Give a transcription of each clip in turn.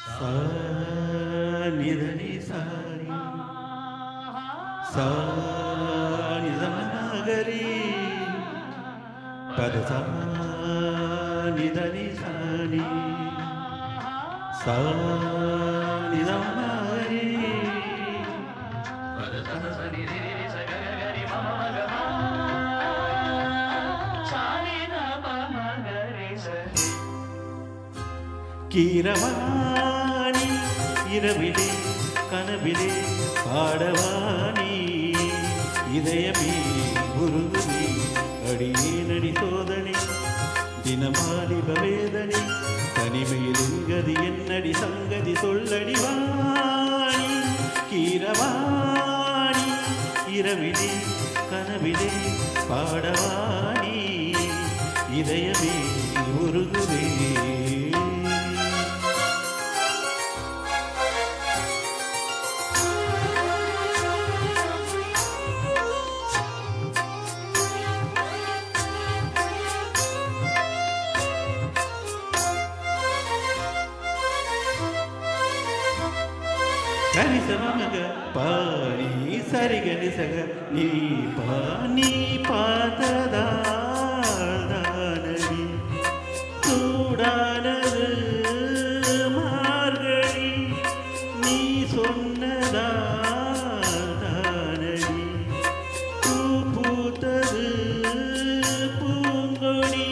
சா நிதனி சாரி சா நிதமகரி பதசா நிதனி சாரி சா நிதமகரி பதசா நிதனி சககரி மமகமா சாரி நமமகரி சரி கீரவாணி இரவிலே கனவிலே பாடவாணி இதயமே உருகுதி அடியேனடி சோதனை தினமாலிப வேதனை தனிமையில் எங்கதி என்னடி சங்கதி சொல்லடி வாணி கீரவாணி இரவிலே கனவிலே பாடவாணி இதயமே உருகுவே கரிசமக பாணி சரிகரி சக நீ பாணி பாததானடி சூடானது மார்கழி நீ சொன்னதானடி பூ பூத்தது பூங்கொடி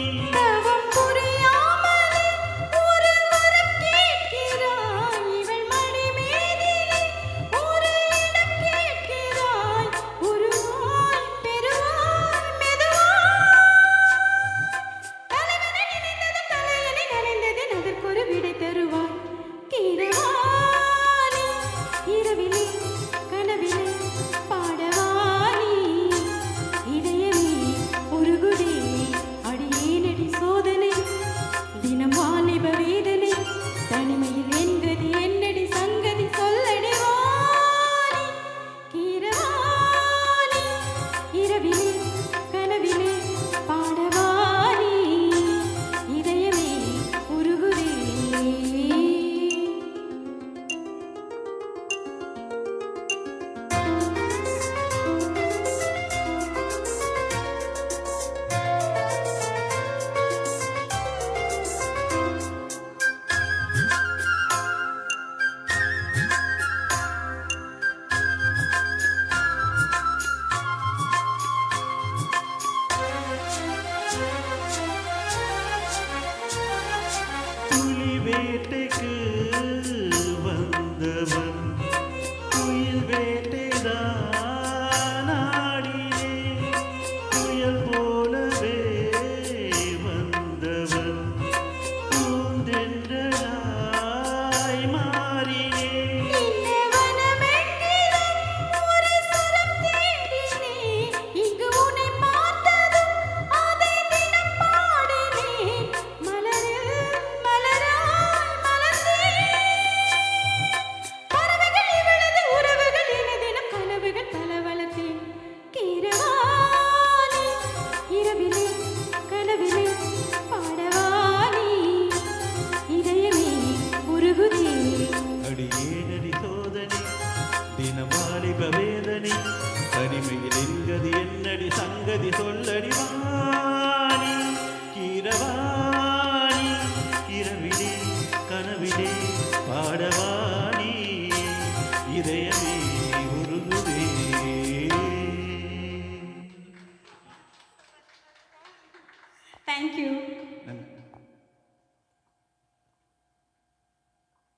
வேட்டைக்கு வந்தவன் குயில் வேட்டைதான் ஆடினே குயல் போலவே வந்தவன் பூந்தென்றலாய் மாறினே தினமாலிப வேதனை தனிமையில் எங்கதி என்னடி சங்கதி சொல்லடி வாணி கீரவாணி இரவிலே கனவிலே பாடவாணி இதயமே உருகுதே. Thank you. நன்றி.